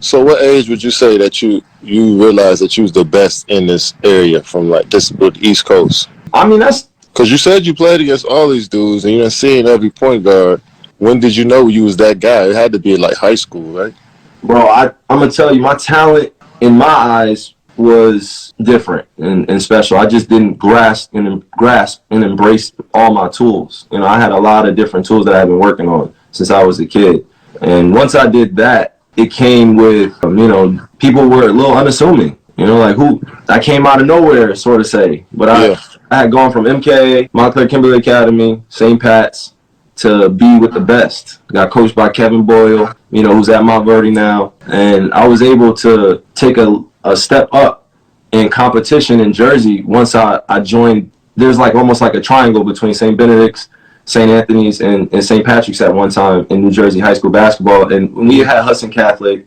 So what age would you say that you realized that you was the best in this area from like this with the East Coast? I mean, that's because you said you played against all these dudes and you done seen every point guard. When did you know you was that guy? It had to be like high school, right? bro. I'm gonna tell you, my talent in my eyes was different and special. I just didn't grasp and embrace all my tools. You know, I had a lot of different tools that I've been working on since I was a kid. And once I did that, it came with, people were a little unassuming. You know, like I came out of nowhere, sort of say. But I had gone from MK, Montclair Kimberly Academy, St. Pat's, to be with the best. Got coached by Kevin Boyle, who's at Mount Verdi now. And I was able to take a step up in competition in Jersey once I joined. There's like almost like a triangle between St. Benedict's, St. Anthony's, and St. Patrick's at one time in New Jersey high school basketball. And we had Hudson Catholic,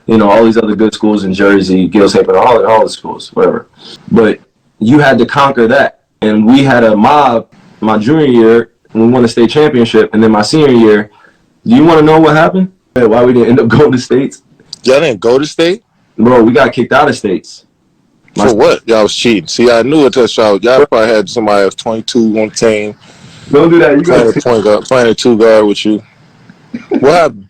all these other good schools in Jersey, Gill St. Bernard, all the schools, whatever. But you had to conquer that. And we had a mob my junior year, and we won the state championship. And then my senior year, do you want to know what happened? Why we didn't end up going to states? Y'all didn't go to state? Bro, we got kicked out of states. For what? Y'all was cheating. See, I knew it touched y'all. Y'all probably had somebody else 22 on the team. Don't do that. You playing a point guard, playing a two guard with you. What happened?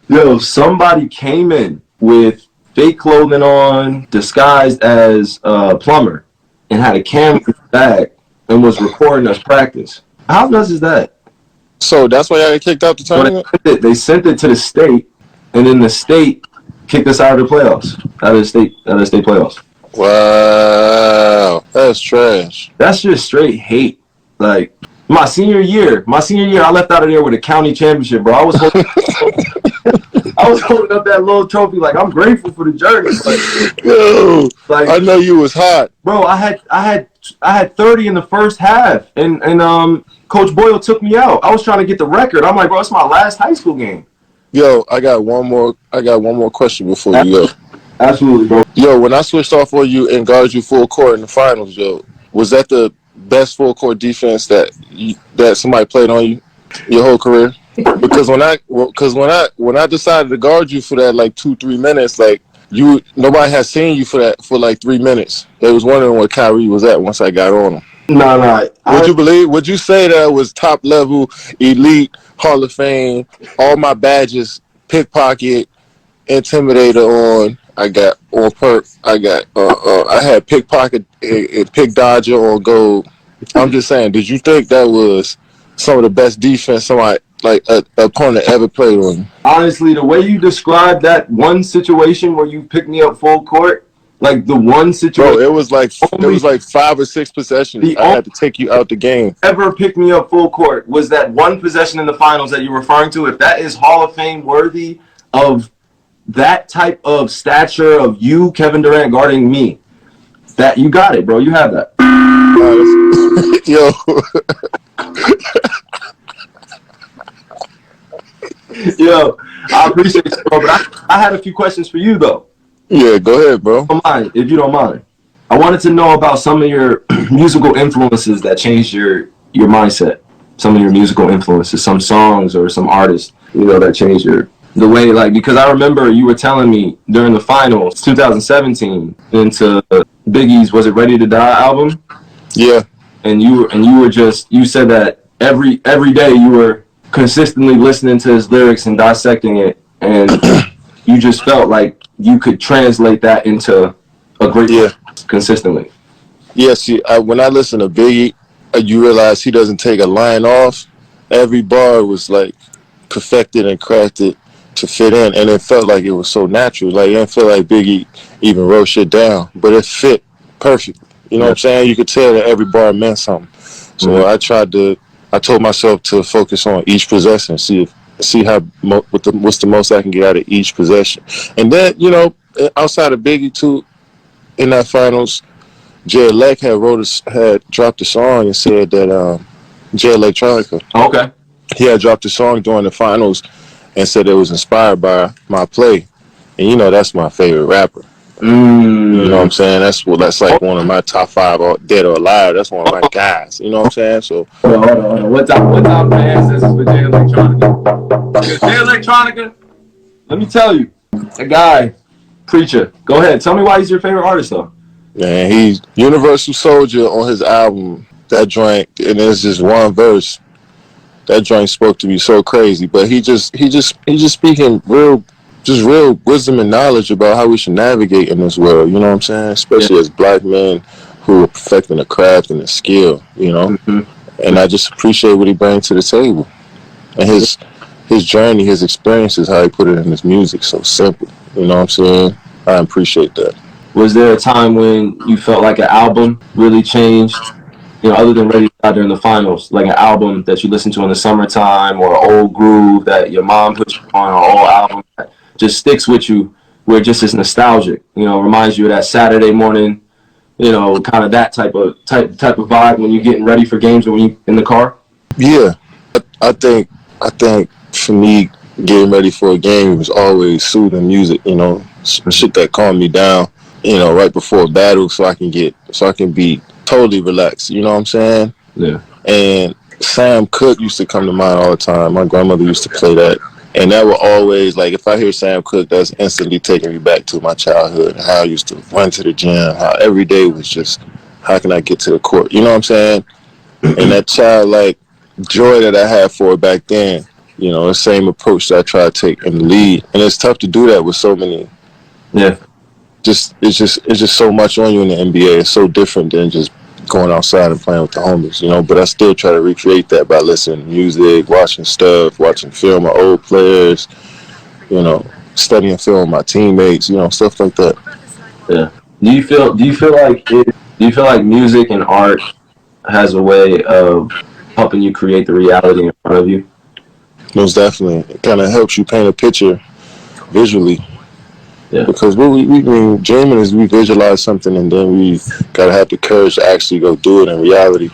Yo, somebody came in with fake clothing on, disguised as a plumber, and had a camera in his bag and was recording us practice. How nuts is that? So that's why y'all got kicked out the tournament? So they sent it to the state, and then the state kicked us out of the playoffs. Out of the state playoffs. Wow. That's trash. That's just straight hate. Like, my senior year, I left out of there with a county championship, bro. I was holding up that little trophy like I'm grateful for the journey. Like, I know you was hot, bro. I had 30 in the first half, and Coach Boyle took me out. I was trying to get the record. I'm like, bro, it's my last high school game. Yo, I got one more question before you go. Absolutely, bro. Yo, when I switched off on you and guarded you full court in the finals, yo, was that the best full court defense that somebody played on you your whole career? Because when I decided to guard you for that like 2-3 minutes, like nobody had seen you for that for like 3 minutes. They was wondering where Kyrie was at once I got on him. No. Would you say that was top level, elite, Hall of Fame, all my badges, pickpocket, intimidator on? I got on perp. I had pickpocket and pick dodger on gold. I'm just saying, did you think that was some of the best defense somebody like a opponent ever played on you? Honestly, the way you described that one situation where you picked me up full court, like the one situation, bro, it was like 5 or 6 possessions. I had to take you out the game. Ever picked me up full court was that one possession in the finals that you're referring to. If that is Hall of Fame worthy of that type of stature of you, Kevin Durant, guarding me, that you got it, bro. You have that. Yo. Yo, I appreciate it, bro. But I had a few questions for you, though. Yeah, go ahead, bro. If you don't mind. I wanted to know about some of your musical influences that changed your mindset. Some of your musical influences, some songs or some artists, that changed the way, like, because I remember you were telling me during the finals, 2017, into Biggie's "Was It Ready to Die" album. Yeah. And you said that every day you were consistently listening to his lyrics and dissecting it, and you just felt like you could translate that into a great consistently. Yeah, see, when I listen to Biggie, you realize he doesn't take a line off. Every bar was like perfected and crafted to fit in, and it felt like it was so natural. Like, it didn't feel like Biggie even wrote shit down, but it fit perfect. You know what I'm saying? You could tell that every bar meant something. So I told myself to focus on each possession, see what's the most I can get out of each possession. And then, outside of Biggie too, in that finals, Jay Elect had dropped a song and said that Jay Electronica. Okay. He had dropped a song during the finals and said it was inspired by my play. And that's my favorite rapper. You know what I'm saying? That's like one of my top 5 dead or alive. That's one of my guys. You know what I'm saying? So hold on. What time for ancestors for Jay Electronica? Jay Electronica, let me tell you, A guy, Preacher. Go ahead. Tell me why he's your favorite artist, though. Man, he's Universal Soldier on his album. That joint, and there's just one verse. That joint spoke to me so crazy, but he just speaking real wisdom and knowledge about how we should navigate in this world. You know what I'm saying? Especially as black men who are perfecting a craft and a skill. You know, and I just appreciate what he brings to the table, and his journey, his experiences, how he put it in his music. So simple. You know what I'm saying? I appreciate that. Was there a time when you felt like an album really changed? Other than Ready to Die during the finals, like an album that you listen to in the summertime, or an old groove that your mom put you on, or an old album that just sticks with you, where it just is nostalgic. Reminds you of that Saturday morning, kind of that type of vibe when you're getting ready for games or when you in the car. Yeah, I think for me, getting ready for a game was always soothing music. Shit that calmed me down. Right before a battle, so I can be totally relaxed. You know what I'm saying? Yeah. And Sam Cooke used to come to mind all the time. My grandmother used to play that. And that would always, like, if I hear Sam Cooke, that's instantly taking me back to my childhood. How I used to run to the gym. How every day was just, how can I get to the court? You know what I'm saying? And that childlike joy that I had for it back then, the same approach that I try to take in the league. And it's tough to do that with so many. Yeah. It's just so much on you in the NBA. It's so different than just going outside and playing with the homies, but I still try to recreate that by listening to music, watching stuff, watching film of old players, studying film with my teammates, stuff like that. Yeah. Do you feel like music and art has a way of helping you create the reality in front of you? Most definitely. It kind of helps you paint a picture visually. Yeah. Because what we mean, dreaming is we visualize something and then we gotta have the courage to actually go do it in reality.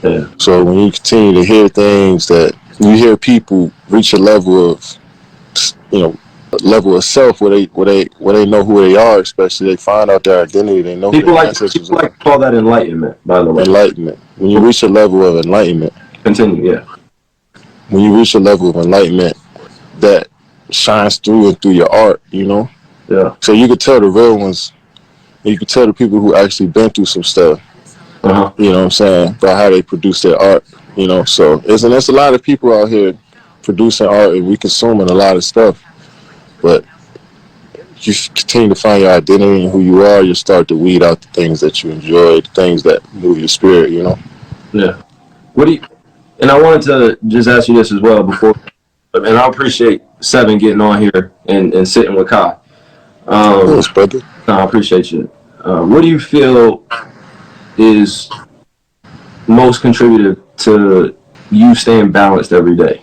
Yeah. So when you continue to hear things that you hear people reach a level of, level of self where they know who they are, especially they find out their identity, they know people who their like ancestors people are. like to call that enlightenment, by the way. Enlightenment. When you reach a level of enlightenment. Continue, yeah. When you reach a level of enlightenment that shines through and through your art, Yeah. So you could tell the real ones, you could tell the people who actually been through some stuff, Uh-huh. you know what I'm saying, about how they produce their art, So there's a lot of people out here producing art and we consuming a lot of stuff. But you continue to find your identity and who you are, you start to weed out the things that you enjoy, the things that move your spirit, Yeah. And I wanted to just ask you this as well before, and I appreciate Seven getting on here and sitting with Kai. Of course, brother. No, I appreciate you. What do you feel is most contributive to you staying balanced every day?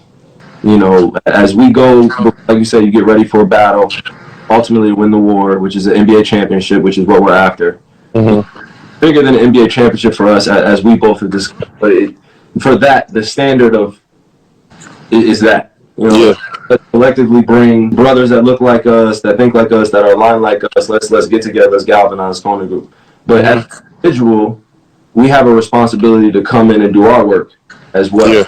As we go, like you said, you get ready for a battle, ultimately win the war, which is an NBA championship, which is what we're after. Mm-hmm. Bigger than an NBA championship for us, as we both have discussed. But for that, the standard of is that. Yeah. Let's collectively bring brothers that look like us, that think like us, that are aligned like us. Let's get together. Let's galvanize, form a group. But as an individual, we have a responsibility to come in and do our work as well. Yeah.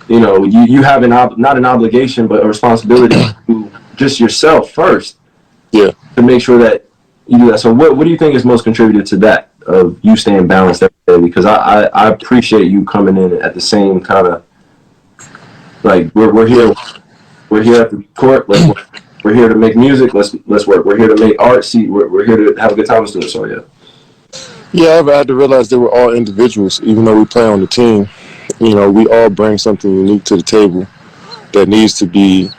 You have not an obligation, but a responsibility to just yourself first. Yeah. To make sure that you do that. So what do you think is most contributed to that, of you staying balanced every day? Because I appreciate you coming in at the same kind of, like, we're here at the court. We're here to make music. Let's work. We're here to make art. We're here to have a good time with it. So yeah. Yeah, I had to realize they were all individuals, even though we play on the team. We all bring something unique to the table that needs to be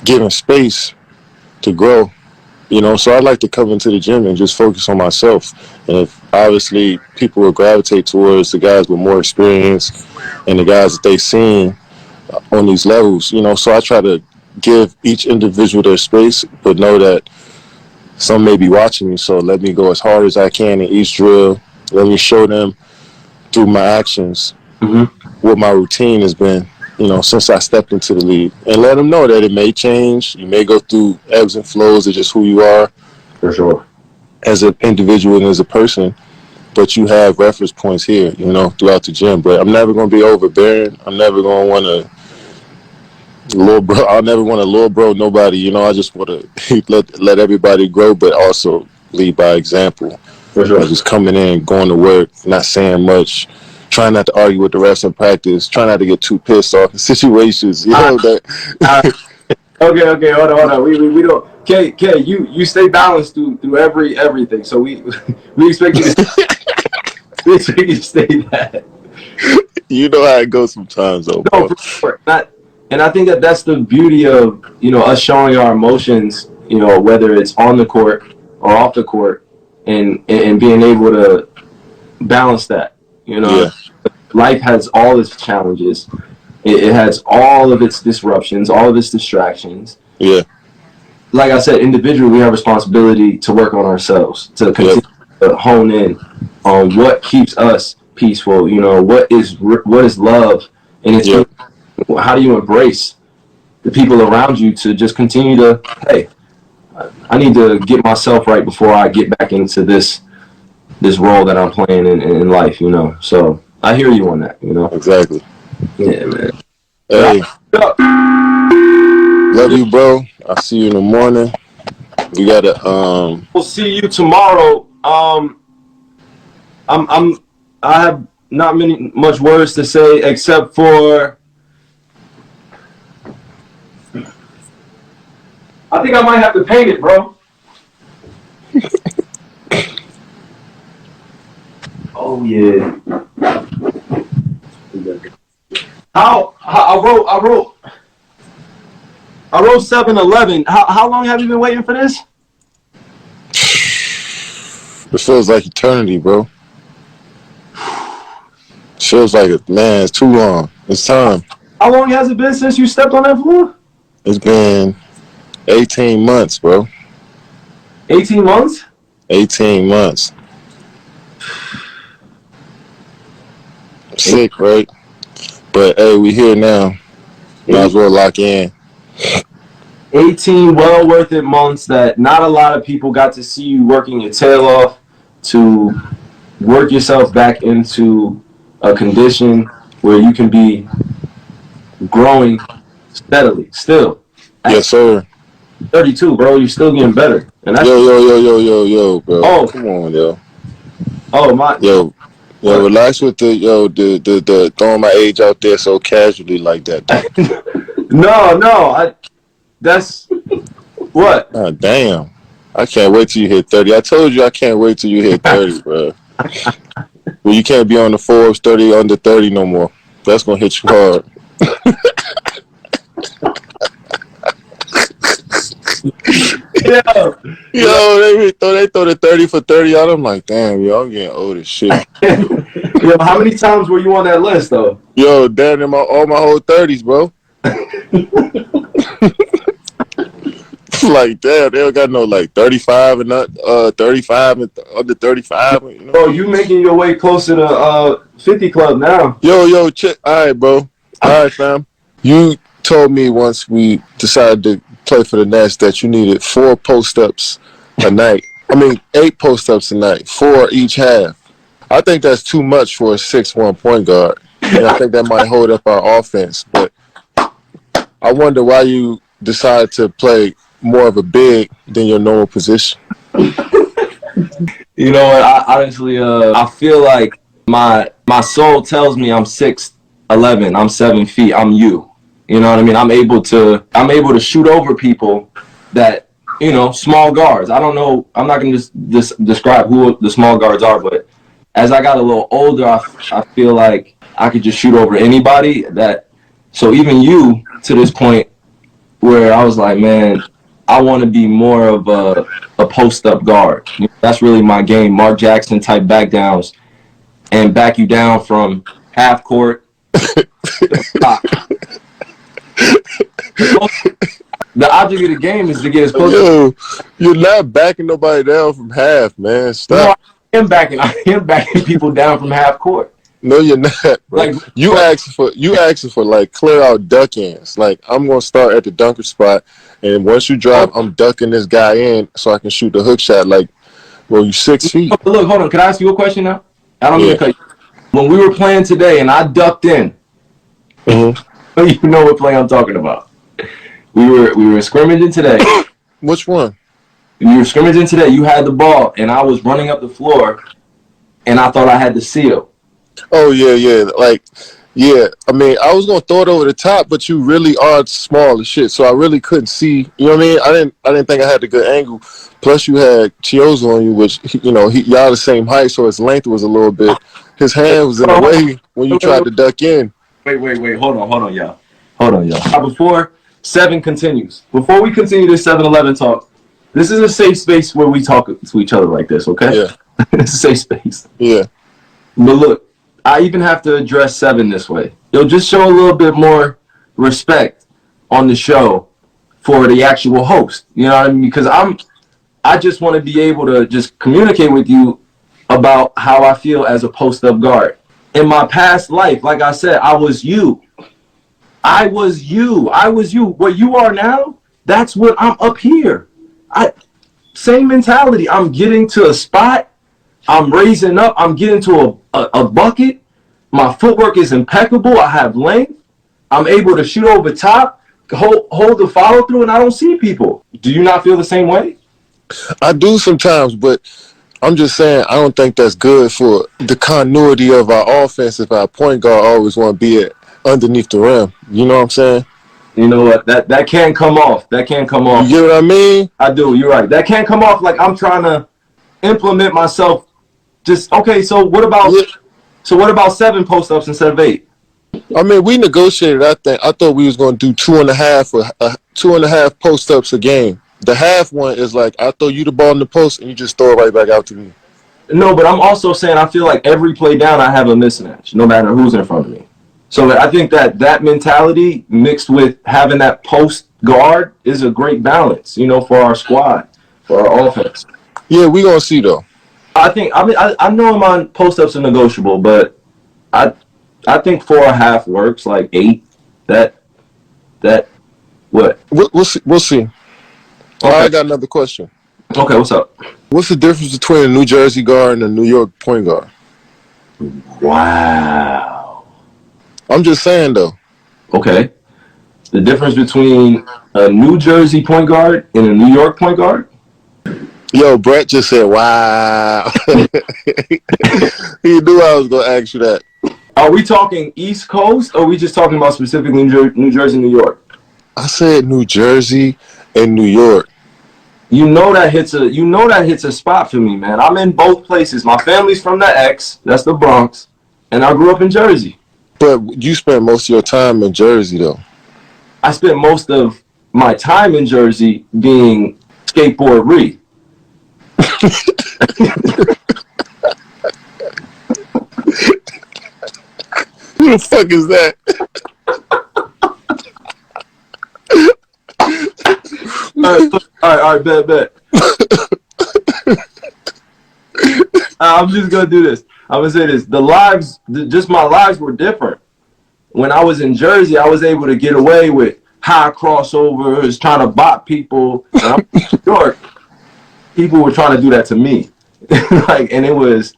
given space to grow. So I like to come into the gym and just focus on myself. And if obviously people will gravitate towards the guys with more experience and the guys that they've seen on these levels, so I try to give each individual their space, but know that some may be watching me, so let me go as hard as I can in each drill. Let me show them through my actions what my routine has been, since I stepped into the league. And let them know that it may change. You may go through ebbs and flows of just who you are. For sure. As an individual and as a person. But you have reference points here, throughout the gym. But I'm never going to be overbearing. I'm never going to want to Little bro, I'll never want to little bro nobody. You know, I just want to let everybody grow, but also lead by example. For sure. Just coming in, going to work, not saying much, trying not to argue with the refs in practice, trying not to get too pissed off in situations. You know that. Okay, hold on. We don't. K, you stay balanced through everything. So we expect you to we expect you to stay that. You know how it goes sometimes, though, No, bro. for sure. And I think that's the beauty of us showing our emotions. Whether it's on the court or off the court, and being able to balance that. Yeah, Life has all its challenges. It has all of its disruptions, all of its distractions. yeah, Like I said, individually, we have responsibility to work on ourselves, to continue to hone in on what keeps us peaceful. What is love, and it's how do you embrace the people around you to just continue to, hey, I need to get myself right before I get back into this role that I'm playing in life. So I hear you on that. exactly. Yeah, man. Hey, love you, bro. I'll see you in the morning. We gotta We'll see you tomorrow. I have not much words to say except for I think I might have to paint it, bro. Oh yeah. How I wrote 7-11. How long have you been waiting for this? it feels like eternity, bro. Feels like man, it's too long. It's time. How long has it been since you stepped on that floor? It's been 18 months, bro. 18 months? 18 months. Sick, right? But hey, we here now. Might as well lock in. 18 well worth it months that not a lot of people got to see you working your tail off to work yourself back into a condition where you can be growing steadily still. Yes, sir. 32, bro, you're still getting better. And that's Yo, bro. Oh. Come on, yo. Oh my. Yo, relax with the throwing my age out there so casually like that. No, that's what? Oh, damn. I can't wait till you hit 30. I told you I can't wait till you hit 30, bro. Well, you can't be on the Forbes 30 under 30 no more. That's gonna hit you hard. Yo, they throw the 30 for 30 out. I'm like, damn, yo, I'm getting old as shit. Yo, how many times were you on that list though? Yo, damn, all my whole 30s, bro. Like, damn, they don't got no like 35 and not 35 and under 35. You know? Bro, you making your way closer to 50 club now. Yo, check. All right, bro. All right, fam. You told me once we decided to play for the Nets that you needed 4 post-ups a night. 8 post-ups a night, 4 each half. I think that's too much for a 6'1" point guard. And I think that might hold up our offense. But I wonder why you decided to play more of a big than your normal position. You know what? I honestly, I feel like my soul tells me I'm 6'11", I'm 7 feet, I'm you. You know what I mean? I'm able to shoot over people that, small guards. I don't know. I'm not going to just describe who the small guards are, but as I got a little older, I feel like I could just shoot over anybody. So even you, to this point, where I was like, man, I want to be more of a post-up guard. That's really my game. Mark Jackson type back downs and back you down from half court to the top. The object of the game is to get as close. Yo, you're not backing nobody down from half, man. Stop. No, I am backing people down from half court. No, you're not, bro. Like, you asking for like clear out duck ends. Like, I'm gonna start at the dunker spot, and once you drive, I'm ducking this guy in so I can shoot the hook shot. Like, well, you 6 feet. Look, hold on. Can I ask you a question now? I don't mean to cut you. When we were playing today and I ducked in, you know what play I'm talking about. We were scrimmaging today. Which one? We were scrimmaging today. You had the ball, and I was running up the floor, and I thought I had the seal. Oh yeah. Like, yeah. I mean, I was gonna throw it over the top, but you really are small as shit, so I really couldn't see. You know what I mean? I didn't think I had a good angle. Plus, you had Chiozo on you, which y'all the same height, so his length was a little bit. His hand was in the way when you tried to duck in. Wait. Hold on, y'all. Before 7 continues, before we continue this 7-11 talk, this is a safe space where we talk to each other like this, okay? Yeah. It's a safe space. Yeah. But look, I even have to address 7 this way. You'll just show a little bit more respect on the show for the actual host. You know what I mean? Because I just want to be able to just communicate with you about how I feel as a post-up guard. In my past life, like I said, I was you. What you are now, that's what I'm up here. Same mentality. I'm getting to a spot. I'm raising up. I'm getting to a bucket. My footwork is impeccable. I have length. I'm able to shoot over top, hold the follow through, and I don't see people. Do you not feel the same way? I do sometimes, but I'm just saying I don't think that's good for the continuity of our offense if our point guard always want to be underneath the rim. You know what I'm saying? You know what? That can come off. That can come off. You know what I mean? I do. You're right. That can come off like I'm trying to implement myself. Just okay. So what about 7 post-ups instead of 8? I mean, we negotiated. I thought we was going to do 2.5 post-ups a game. The half one is like I throw you the ball in the post and you just throw it right back out to me. No, but I'm also saying I feel like every play down I have a mismatch, no matter who's in front of me. So I think that mentality mixed with having that post guard is a great balance, for our squad, for our offense. Yeah, we gonna see though. I know my post-ups are negotiable, but I think 4.5 works. Like 8, what? We'll see. Okay. I got another question. Okay, what's up? What's the difference between a New Jersey guard and a New York point guard? Wow. I'm just saying though. Okay. The difference between a New Jersey point guard and a New York point guard? Yo, Brett just said, wow. He knew I was going to ask you that. Are we talking East Coast or are we just talking about specifically New Jersey, New York? I said New Jersey and New York. You know that hits a spot for me, man. I'm in both places. My family's from the X, that's the Bronx, and I grew up in Jersey. But you spent most of your time in Jersey, though. I spent most of my time in Jersey being skateboard-re. Who the fuck is that? All right, bet. I'm just gonna do this. I'm gonna say this. My lives were different. When I was in Jersey, I was able to get away with high crossovers, trying to bop people. When I was in New York, people were trying to do that to me. And it was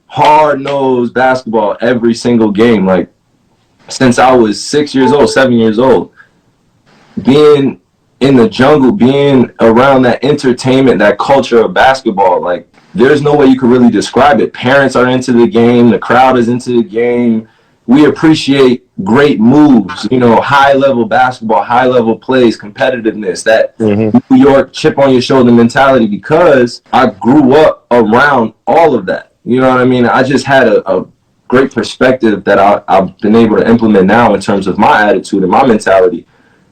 hard-nosed basketball every single game. Like, since I was 7 years old, being in the jungle, being around that entertainment, that culture of basketball, like, there's no way you could really describe it. Parents are into the game. The crowd is into the game. We appreciate great moves, high-level basketball, high-level plays, competitiveness, that New York chip on your shoulder mentality, because I grew up around all of that. You know what I mean? I just had a great perspective that I've been able to implement now in terms of my attitude and my mentality,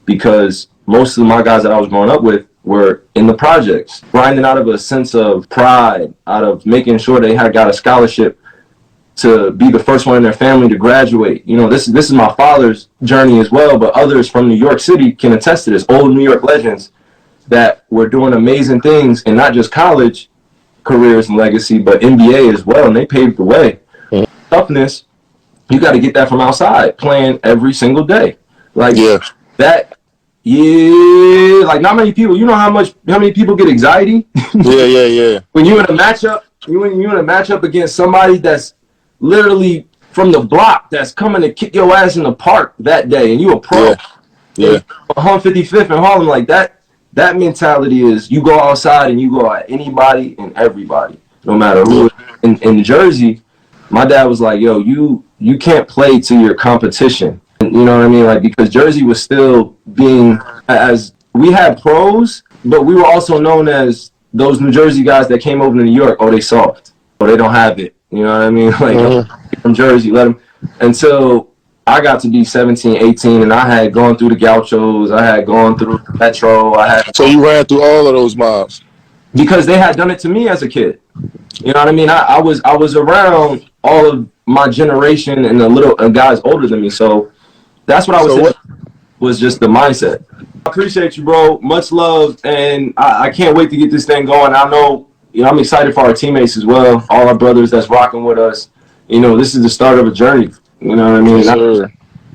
because most of my guys that I was growing up with were in the projects, grinding out of a sense of pride, out of making sure they had got a scholarship to be the first one in their family to graduate. This is my father's journey as well, but others from New York City can attest to this. Old New York legends that were doing amazing things in not just college careers and legacy, but NBA as well, and they paved the way. Toughness, you got to get that from outside, playing every single day. Like, that, like, not many people, you know how many people get anxiety? Yeah. When you're in a matchup against somebody that's literally from the block, that's coming to kick your ass in the park that day, and you a pro. Yeah. 155th in Harlem, like that. That mentality is you go outside and you go at anybody and everybody, no matter who. In Jersey, my dad was like, "Yo, you can't play to your competition." And you know what I mean? Like because Jersey was still being as we had pros, but we were also known as those New Jersey guys that came over to New York. Oh, they soft. Oh, they don't have it. You know what I mean? Like from Jersey, let them until I got to be 17, 18, and I had gone through the Gauchos. I had gone through Metro. So you ran through all of those mobs because they had done it to me as a kid. You know what I mean? I was around all of my generation and the little guys older than me. So that's what I was saying was just the mindset. I appreciate you, bro. Much love, and I can't wait to get this thing going. I know, I'm excited for our teammates as well, all our brothers that's rocking with us. This is the start of a journey. You know what I mean? Yes, sir.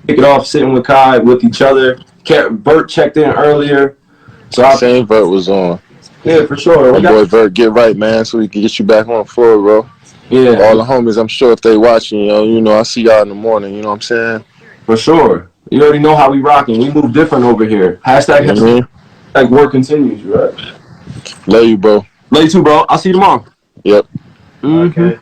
Kick it off sitting with Kai, with each other. Bert checked in earlier. So Same Bert was on. Yeah, for sure. My boy Bert, get right, man, so we can get you back on the floor, bro. Yeah. All the homies, I'm sure if they watching, I see y'all in the morning, you know what I'm saying? For sure. You already know how we rocking. We move different over here. Hashtag work continues, right? Love you, bro. Love you too, bro. I'll see you tomorrow. Yep. Okay.